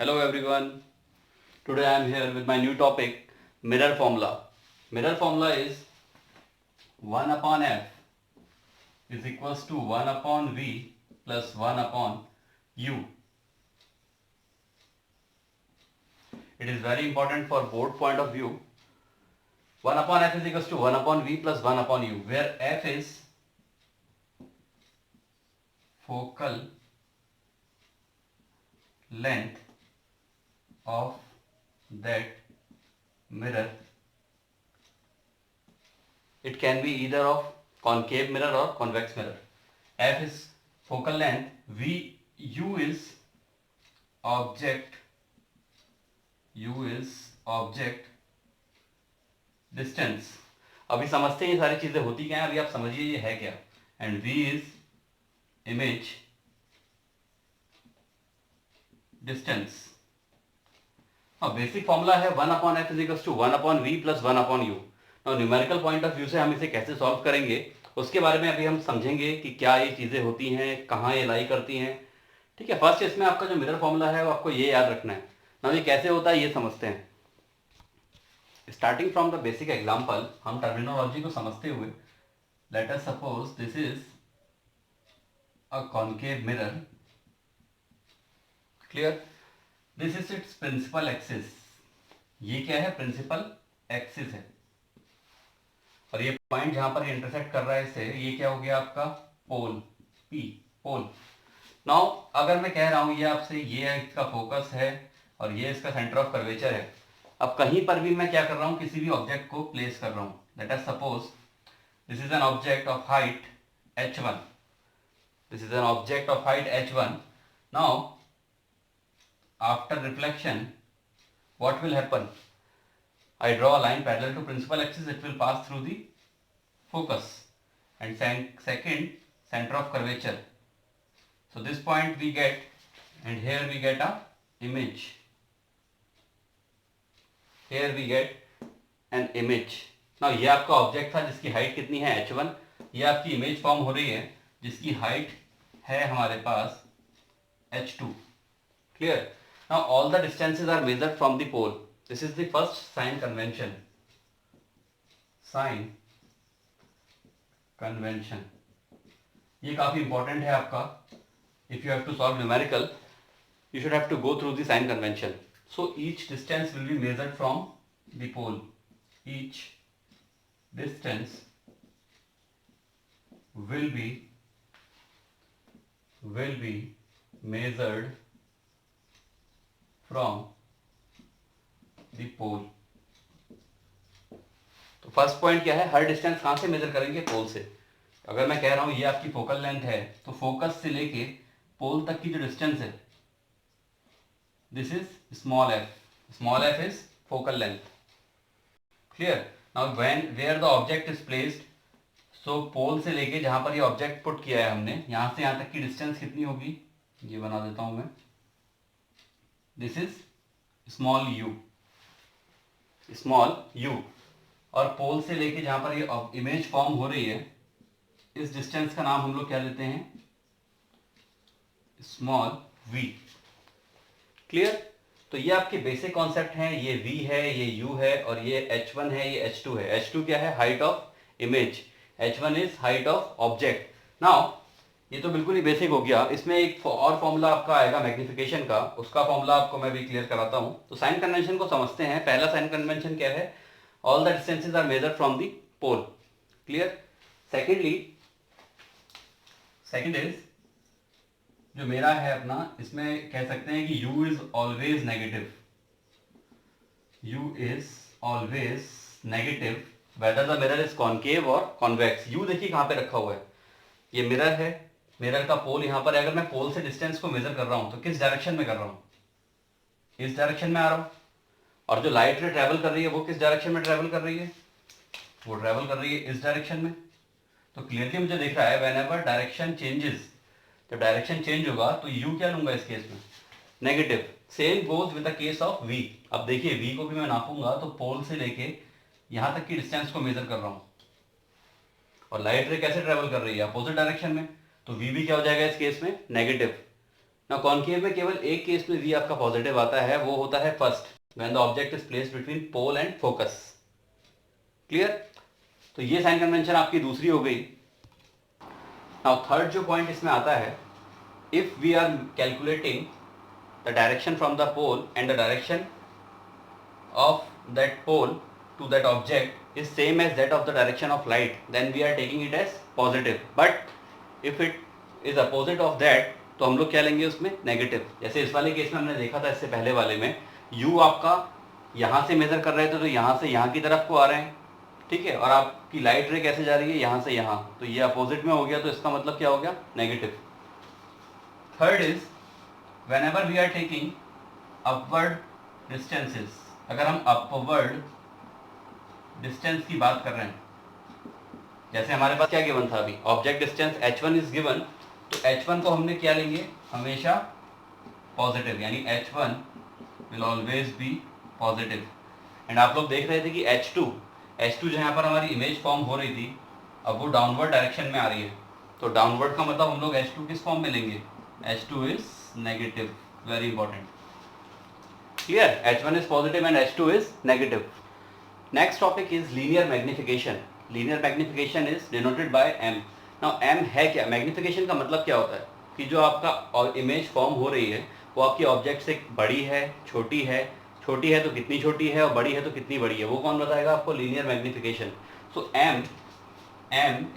Hello everyone. Today I am here with my new topic, mirror formula. Mirror formula is 1 upon f is equals to 1 upon v plus 1 upon u. It is very important for board point of view. 1 upon f is equals to 1 upon v plus 1 upon u, where f is focal length of that mirror. It can be either of concave mirror or convex mirror. F is focal length, u is object distance. अभी समझते हैं ये सारी चीजें होती क्या हैं, अभी आप समझिए ये है क्या. And v is image distance. Basic formula है 1 upon F is equals to 1 upon V plus 1 upon U. और न्यूमेरिकल पॉइंट ऑफ व्यू से हम इसे कैसे सॉल्व करेंगे उसके बारे में अभी हम समझेंगे कि क्या ये चीजें होती हैं, कहाँ ये लाई करती हैं. ठीक है, फर्स्ट इसमें आपका जो मिरर फॉर्मूला है वो आपको ये याद रखना है. ना ये कैसे होता है ये समझते हैं. Starting from the basic example, हम टर्मिनोलॉजी को समझते हुए, let us suppose this is a concave mirror. Clear? This is its principal axis. ये क्या है? प्रिंसिपल एक्सिस है. और ये पॉइंट जहां पर इंटरसेक्ट कर रहा है इससे, ये क्या हो गया आपका? पोल, पी, पोल. नाउ अगर मैं कह रहा हूं ये आपसे, ये इसका फोकस है और ये इसका सेंटर ऑफ कर्वेचर है. अब कहीं पर भी मैं क्या कर रहा हूं, किसी भी ऑब्जेक्ट को प्लेस कर रहा हूं. Late us suppose this is an object of height h1. This is an object of height h1. Now after reflection, what will happen? I draw a line parallel to principal axis. It will pass through the focus and second center of curvature. So this point we get, and here we get a image. Here we get an image. Now ये आपका object था जिसकी height कितनी है? h1. ये आपकी image form हो रही है जिसकी हाइट है हमारे पास h2. Clear? Now all the distances are measured from the pole. This is the first sign convention. Sign convention. ये काफी important है आपका. If you have to solve numerical, you should have to go through the sign convention. So each distance will be measured from the pole. Each distance will be measured from the pole. तो first point क्या है? हर distance कहां से major करेंगे? पोल से. अगर मैं कह रहा हूं ये आपकी फोकल लेंथ है, तो फोकस से लेके पोल तक की जो डिस्टेंस है, this is small f. Small f is focal length. Clear? Now where the object is placed, so pole से लेके जहां पर ये ऑब्जेक्ट पुट किया है हमने, यहां से यहां तक की डिस्टेंस कितनी होगी? ये बना देता हूं मैं. This is small you. और पोल से लेके जहां पर ये इमेज फॉर्म हो रही है, इस डिस्टेंस का नाम हम लोग क्या देते हैं? Small v. क्लियर? तो ये आपके बेसिक कॉन्सेप्ट हैं. ये v है, ये u है, और ये h1 है, ये h2 है. h2 क्या है? Height of image. h1 is height of object. Now ये तो बिल्कुल ही बेसिक हो गया. इसमें एक और फॉर्मूला आपका आएगा मैग्निफिकेशन का, उसका फॉर्मूला आपको मैं भी क्लियर कराता हूं. तो साइन कन्वेंशन को समझते हैं. पहला साइन कन्वेंशन क्या है? All the distances are measured from the pole. Clear? Second is जो मेरा है अपना, इसमें कह सकते हैं कि u is always negative. u is always negative whether the mirror is concave और कॉन्वेक्स. u देखिए कहां पे रखा हुआ है. ये मिरर है, मिरर का पोल यहां पर है. अगर मैं पोल से डिस्टेंस को मेजर कर रहा हूं तो किस डायरेक्शन में कर रहा हूं? इस डायरेक्शन में आ रहा हूं. और जो लाइट रे ट्रेवल कर रही है वो किस डायरेक्शन में ट्रेवल कर रही है? वो ट्रेवल कर रही है इस डायरेक्शन में. तो क्लियरली मुझे दिख रहा है व्हेनेवर डायरेक्शन चेंजेस, जब डायरेक्शन चेंज होगा तो यू क्या लूंगा इस केस में? Negative. Same goes with the case of V. अब देखिए वी को भी मैं नापूंगा तो पोल से लेके यहां तक की डिस्टेंस को मेजर कर रहा हूं, और लाइट रे कैसे ट्रेवल कर रही है? अपोजिट डायरेक्शन में. तो v भी क्या हो जाएगा इस केस में? नेगेटिव. ना कॉन्केव में केवल एक केस में v आपका पॉजिटिव आता है, वो होता है first when the object is placed between pole and focus. Clear? तो ये साइन कन्वेंशन आपकी दूसरी हो गई। नाउ थर्ड जो पॉइंट इसमें आता है, if we are calculating the direction from the pole and the direction of that pole to that object is same as that of the direction of light, then we are taking it as positive. But if it is opposite of that, तो हम लोग क्या लेंगे उसमें negative. जैसे इस वाले case में हमने देखा था इससे पहले वाले में, u आपका यहाँ से मेजर कर रहे थे तो यहाँ से यहाँ की तरफ को आ रहे हैं, ठीक है, और आपकी लाइट रे कैसे जा रही है, यहाँ से यहाँ, तो ये अपोजिट में हो गया, तो इसका मतलब क्या हो गया, negative. Third is whenever we are taking upward distances, अगर हम अपवर्ड डिस्टेंस की बात कर रहे हैं, जैसे हमारे पास क्या गिवन था अभी, object distance h1 is given, तो h1 को हमने क्या लेंगे, हमेशा पॉजिटिव, यानी h1 will always B positive. And आप लोग देख रहे थे कि h2 जहाँ पर हमारी इमेज फॉर्म हो रही थी, अब वो डाउनवर्ड डायरेक्शन में आ रही है, तो डाउनवर्ड का मतलब हम लोग h2 किस फॉर्म में लेंगे, h2 is negative, very important. Clear? H1 is positive and H2 is negative. Next topic is linear magnification. Linear magnification is denoted by M. Now M है क्या? Magnification का मतलब क्या होता है कि जो आपका इमेज फॉर्म हो रही है वो आपकी ऑब्जेक्ट से बड़ी है, छोटी है तो कितनी छोटी है, और बड़ी है तो कितनी बड़ी है, वो कौन बताएगा आपको, लीनियर मैग्निफिकेशन। सो M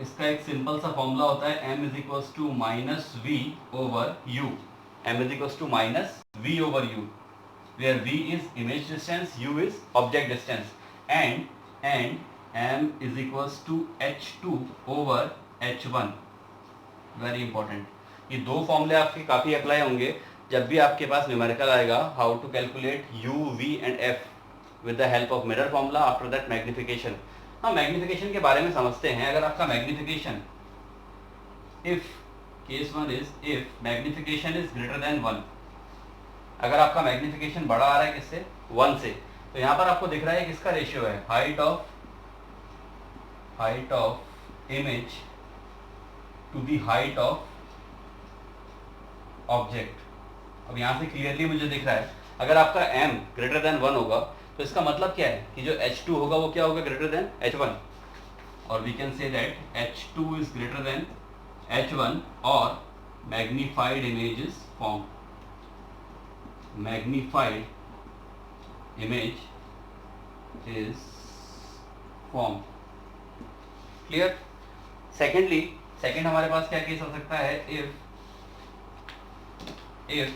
इसका एक सिंपल सा फॉर्मूला होता है, M is equals to minus V over U. M is equals to minus V over U, where v is image distance, u is object distance, and m is equals to h2 over h1, very important। ये दो फॉर्मूले आपके काफ़ी apply होंगे जब भी आपके पास न्यूमेरिकल आएगा, how to calculate u, v and f with the help of mirror formula, after that magnification. हाँ, मैग्निफिकेशन के बारे में समझते हैं। अगर आपका magnification, if case one is if magnification is greater than 1, अगर आपका मैग्निफिकेशन बड़ा आ रहा है किससे, 1 से, तो यहाँ पर आपको दिख रहा है किसका रेशियो है, height of image to the height of object. अब यहाँ से क्लियरली मुझे दिख रहा है, अगर आपका m ग्रेटर देन 1 होगा तो इसका मतलब क्या है कि जो h2 होगा वो क्या होगा, ग्रेटर देन h1, और we can say that h2 is greater than h1 और magnified image is form, magnified image is formed। clear? Second हमारे पास क्या केस हो सकता है, if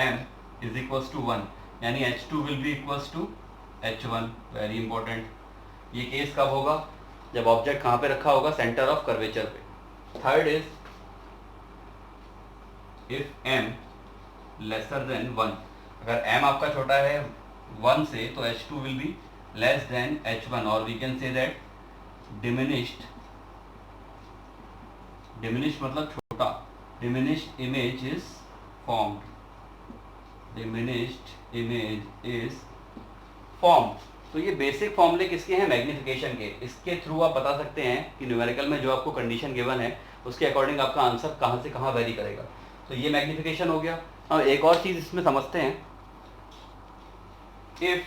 m is equals to 1, यानी h2 will be equals to h1, very important. ये case कब होगा, जब ऑब्जेक्ट कहाँ पे रखा होगा, सेंटर ऑफ कर्वेचर पे। Third is if m lesser than 1, अगर m आपका छोटा है 1 से तो h2 will be less than h1, और we can say that diminished मतलब छोटा, diminished image is formed, diminished image is formed. तो ये बेसिक फॉर्मूले किसके हैं, मैग्निफिकेशन के। इसके थ्रू आप बता सकते हैं कि न्यूमेरिकल में जो आपको कंडीशन गिवन है उसके अकॉर्डिंग आपका आंसर कहाँ से कहाँ वेरी करेगा। तो ये मैग्निफिकेशन हो गया। और एक और चीज़ इसमें समझते हैं, if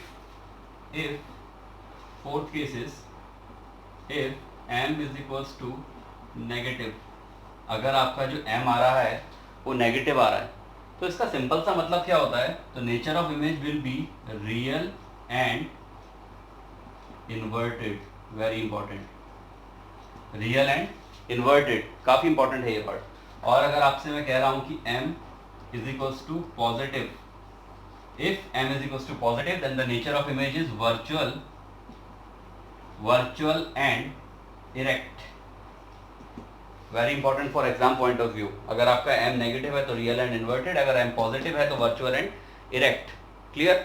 fourth case is if m is equals to negative, अगर आपका जो m आ रहा है वो नेगेटिव आ रहा है, तो इसका सिंपल सा मतलब क्या होता है, तो nature of image will be real and inverted, very important, real and inverted, काफ़ी इंपॉर्टेंट है ये वर्ड। और अगर आपसे मैं कह रहा हूँ कि m is equals to positive, if m is equals to positive then the nature of image is virtual and erect, very important for exam point of view। अगर आपका m नेगेटिव है तो रियल एंड इन्वर्टेड, अगर m positive है तो virtual and erect. Clear?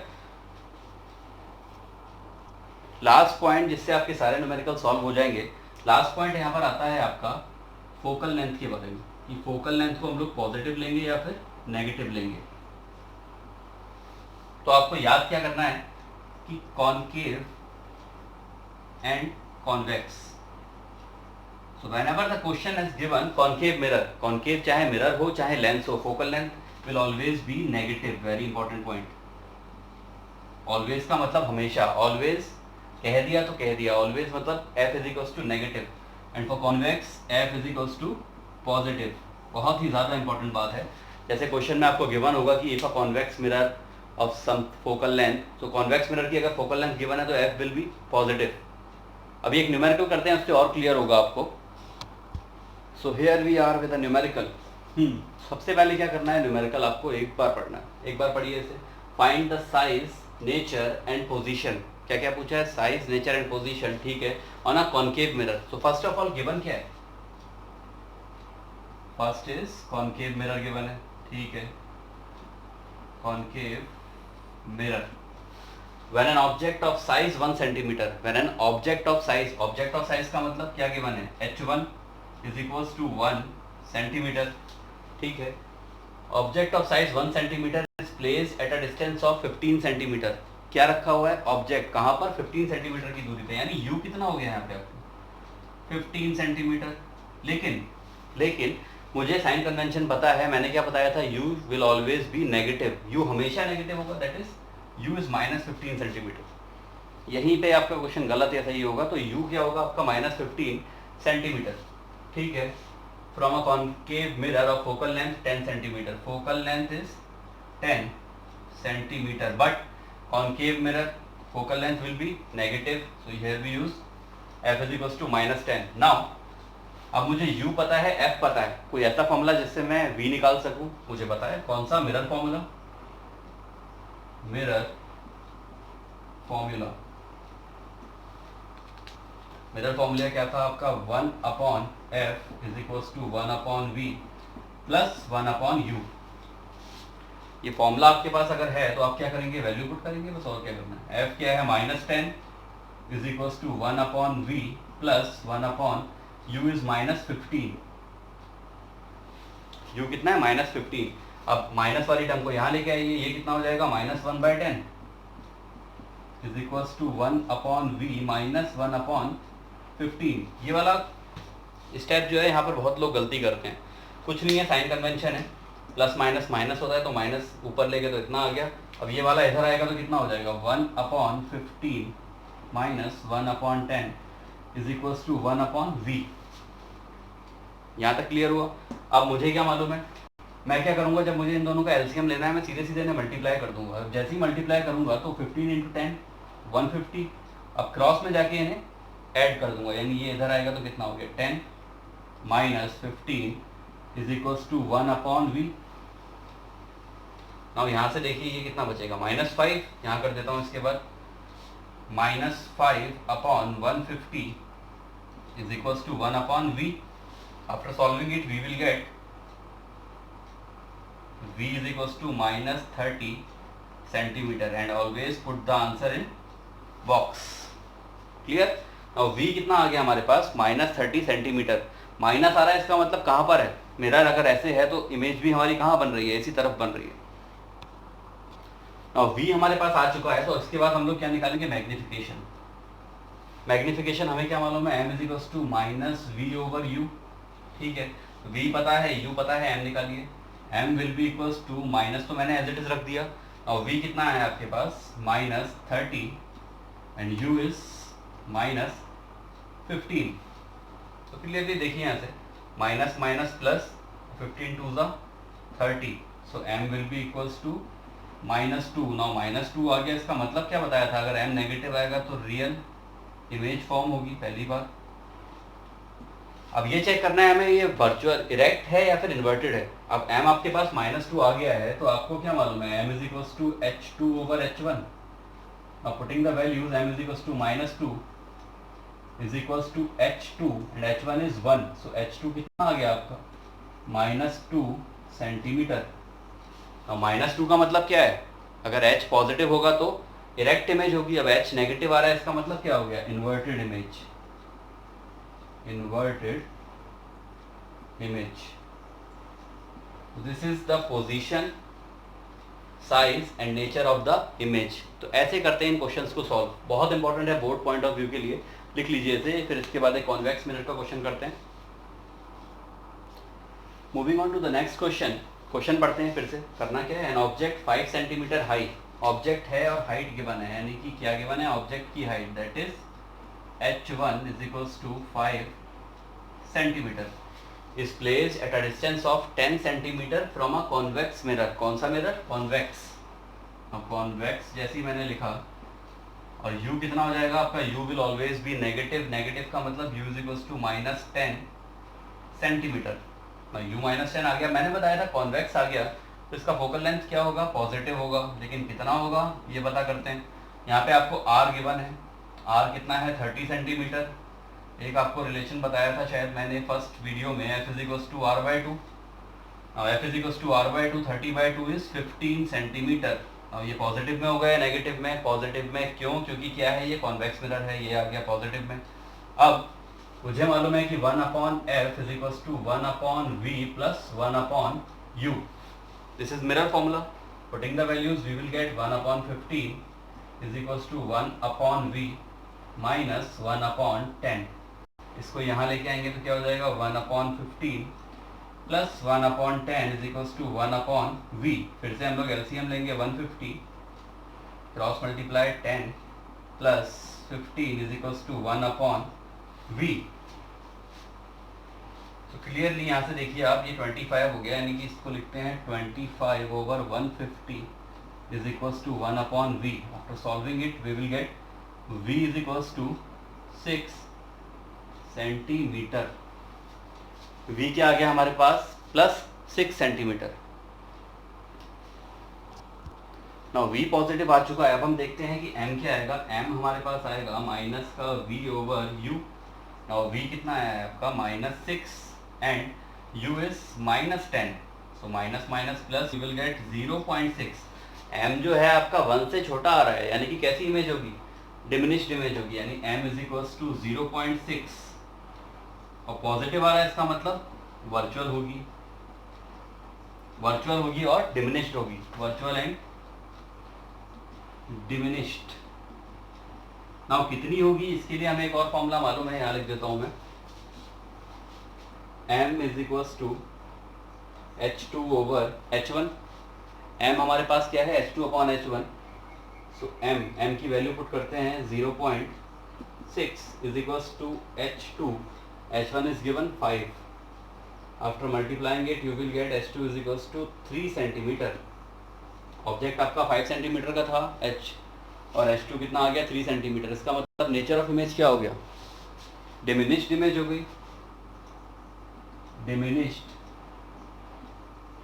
Last point जिससे आपके सारे न्यूमेरिकल सॉल्व हो जाएंगे, लास्ट पॉइंट यहाँ पर आता है आपका फोकल लेंथ के बारे में, कि फोकल लेंथ को हम लोग पॉजिटिव लेंगे या फिर नेगेटिव लेंगे। तो आपको याद क्या करना है कि concave and convex, so whenever the question is given concave mirror, concave चाहे मिरर हो चाहे लेंस हो, focal length will always be negative. Very important point. Always का मतलब हमेशा, always कह दिया तो कह दिया, always मतलब f is equals to negative and for convex f is equals to positive. बहुत ही ज़्यादा इंपॉर्टेंट बात है. जैसे क्वेश्चन में आपको गिवन होगा कि if a convex mirror of some focal length, तो कॉन्वेक्स मिरर की अगर फोकल लेंथ गिवन है तो f विल बी पॉजिटिव. अभी एक न्यूमेरिकल करते हैं, उससे और क्लियर होगा आपको. So here we are with a numerical. सबसे पहले क्या करना है, न्यूमेरिकल आपको एक बार पढ़ना है. एक बार पढ़िए इसे. Find the size, nature and position. क्या क्या पूछा है, साइज, नेचर एंड पोजीशन. ठीक है, on a concave mirror. So first of all given क्या है, first is concave mirror given है. ठीक है, concave mirror. When an object of size 1 centimeter, when an object of size का मतलब क्या गिवन है, h1 is equals to 1 centimeter. ठीक है, object of size 1 centimeter is placed at a distance of 15 centimeter. क्या रखा हुआ है, ऑब्जेक्ट कहाँ पर, 15 सेंटीमीटर की दूरी पे. यानी u कितना हो गया यहाँ पे आपको, 15 सेंटीमीटर. लेकिन मुझे साइन कन्वेंशन पता है, मैंने क्या बताया था, u will always be negative. u हमेशा नेगेटिव होगा, that is u is -15 centimetre. यहीं पे आपका क्वेश्चन गलत या सही होगा, तो u क्या होगा आपका -15 सेंटीमीटर. ठीक है, from a concave mirror of focal length 10 centimetre. Focal length is 10 centimetre, but concave mirror focal length will be negative. So here we use f is equals to -10. Now अब मुझे u पता है, f पता है. कोई ऐसा formula जिससे मैं v निकाल सकूं, मुझे पता है. कौन सा, मिरर फॉर्मूला. मिरर फॉर्मूला क्या था आपका, 1/f is equals to 1/v plus 1/u. ये फॉर्मूला आपके पास अगर है तो आप क्या करेंगे, वैल्यू पुट करेंगे, बस. और क्या करना है, f क्या है, -10 is equals to 1/v plus 1/u is -15. u कितना है, -15. अब माइनस वाली टर्म को यहाँ लेके आइए, ये कितना हो जाएगा, -1/10 is equals to 1/v minus 1/15. ये वाला स्टेप जो है यहाँ पर बहुत लोग गलती करते हैं. कुछ नहीं है, साइन कन्वेंशन है. प्लस माइनस माइनस होता है, तो माइनस ऊपर ले गए तो इतना आ गया. अब ये वाला इधर आएगा तो कितना हो जाएगा, 1/15 minus 1/10 is equals to 1/v. यहाँ तक क्लियर हुआ. अब मुझे क्या मालूम है, मैं क्या करूंगा, जब मुझे इन दोनों का एलसीएम लेना है, मैं सीधे सीधे इन्हें मल्टीप्लाई कर दूंगा. जैसे ही मल्टीप्लाई करूंगा तो 15 × 10 150. अब क्रॉस में जाके इन्हें ऐड कर दूंगा, यानी ये इधर आएगा तो कितना हो गया, 10 minus 15 is equals to 1/v. Now यहाँ से देखिए ये कितना बचेगा, -5. यहाँ कर देता हूँ इसके बाद, -5/150 is equals to 1/v. After solving it we will get v is equals to -30 centimeter and always put the answer in box. Clear? Now v कितना आ गया हमारे पास, -30 सेंटीमीटर. माइनस आ रहा है, इसका मतलब कहाँ पर है, मिरर अगर ऐसे है तो इमेज भी हमारी कहाँ बन रही है, इसी तरफ बन रही है. Now v हमारे पास आ चुका है, तो इसके बाद हम लोग क्या निकालेंगे, मैग्निफिकेशन. मैग्निफिकेशन हमें क्या मालूम है, m is equals to -v/u. ठीक है, v पता है, u पता है, m निकालिए. m will be equals to minus, तो मैंने एज इट इज रख दिया. और v कितना है आपके पास, -30 एंड u इज -15. तो क्लियरली देखिए यहाँ से, माइनस माइनस प्लस, 15 2 ज़ा 30. So m will be equals to -2. Now -2 आ गया, इसका मतलब क्या बताया था, अगर m नेगेटिव आएगा तो रियल इमेज फॉर्म होगी, पहली बार. अब ये चेक करना है हमें, ये वर्चुअल इरेक्ट है या फिर इन्वर्टेड है. अब m आपके पास -2 आ गया है, तो आपको क्या मालूम है, m is equals to h2/h1. अब putting the values, m is equals to -2 is equals to h2 and h1 is 1. So h2 कितना आ गया आपका, -2 सेंटीमीटर. अब -2 का मतलब क्या है, अगर h पॉजिटिव होगा तो इरेक्ट इमेज होगी. अब h नेगेटिव आ रहा है, इसका मतलब क्या हो गया, inverted image. This is the position, size and nature of the image. तो ऐसे करते हैं इन क्वेश्चंस को सॉल्व. बहुत इंपॉर्टेंट है बोर्ड पॉइंट ऑफ व्यू के लिए, लिख लीजिए इसे. फिर इसके बाद एक कॉन्वेक्स मिरर का क्वेश्चन करते हैं. Moving on to the next question. Question पढ़ते हैं फिर से। करना क्या है, an object 5 centimetre high, object है और हाइट गिवन है, यानी कि क्या गिवन है, ऑब्जेक्ट की height, that is h1 is equals to 5 centimetre, is placed at a distance of 10 centimetre from a convex mirror. कौन सा मिरर, कॉन्वेक्स। अब कॉन्वेक्स जैसे ही मैंने लिखा, और u कितना हो जाएगा आपका, u will always be negative, negative का मतलब u is equals to -10 centimetre. u -10 आ गया, मैंने बताया था कॉन्वेक्स आ गया तो इसका फोकल लेंथ क्या होगा, पॉजिटिव होगा, लेकिन कितना होगा ये पता करते हैं। यहाँ पे आपको r गिवन है, r कितना है 30 सेंटीमीटर। एक आपको रिलेशन बताया था शायद मैंने फर्स्ट वीडियो में, f is equals to r/2, f is equals to r/2, 30/2 is 15 centimetre. अब ये पॉजिटिव में हो गया, नेगेटिव में, पॉजिटिव में क्यों, क्योंकि क्या है, ये कॉन्वेक्स मिरर है, ये आ गया पॉजिटिव में। अब मुझे मालूम है कि 1/f is equals to 1/v plus 1/u। This is mirror formula. Putting the values we will get 1/15 is equals to 1/v minus 1/10। इसको यहाँ लेके आएंगे तो क्या हो जाएगा, 1/15 plus 1/10 is equals to 1/v। फिर से हम लोग एलसीएम लेंगे, 150 cross multiply 10 plus 15 is equals to 1/v। तो क्लियरली यहाँ से देखिए आप, ये 25 हो गया, यानी कि इसको लिखते हैं 25/150 is equals to 1/v। After solving it we will get v is equals to 6 centimetre. v क्या आ गया हमारे पास, plus 6 centimetre. Now v positive आ चुका है। अब हम देखते हैं कि m क्या आएगा। m हमारे पास आएगा माइनस का v/u। नाउ v कितना आया है आपका, -6 and u is -10, so minus minus plus, you will get 0.6। m जो है आपका 1 से छोटा आ रहा है, यानी कि कैसी इमेज होगी, डिमिनिश्ड इमेज होगी, यानी m इज इक्वल्स टू 0.6। और पॉजिटिव आ रहा है, इसका मतलब वर्चुअल होगी, वर्चुअल होगी और डिमिनिश्ड होगी, वर्चुअल एंड डिमिनिश्ड। नाउ कितनी होगी, इसके लिए हमें एक और फॉर्मूला मालूम है, यहाँ लिख देता हूं मैं, m is equals to h2/h1। m हमारे पास क्या है, h2/h1, सो m की वैल्यू पुट करते हैं 0.6 is equals to h2, h1 is given 5. After multiplying it, you will get h2 is equals to 3 centimetre. Object आपका 5 सेंटीमीटर का था h, और h2 कितना आ गया, 3 सेंटीमीटर। इसका मतलब नेचर ऑफ इमेज क्या हो गया, डिमिनिश्ड इमेज हो गई, diminished.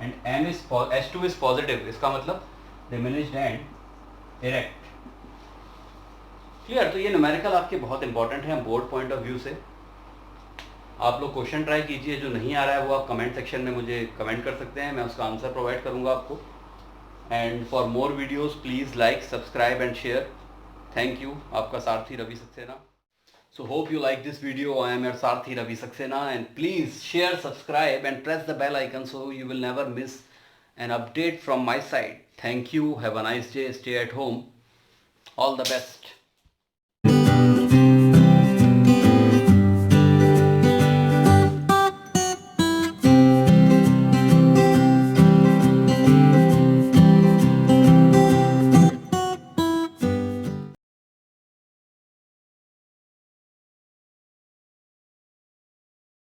And m is h2 is positive, इसका मतलब डिमिनिश्ड एंड इरेक्ट। क्लियर। तो ये न्यूमेरिकल आपके बहुत इंपॉर्टेंट है बोर्ड पॉइंट ऑफ व्यू से। आप लोग क्वेश्चन ट्राई कीजिए, जो नहीं आ रहा है वो आप कमेंट सेक्शन में मुझे कमेंट कर सकते हैं, मैं उसका आंसर प्रोवाइड करूंगा आपको। And for more videos please like, subscribe and share. Thank you. आपका सारथी Ravi Saxena. So hope you like this video. I am your saarthi Ravi Saxena, and please share, subscribe and press the bell icon so you will never miss an update from my side. Thank you. Have a nice day. Stay at home. All the best.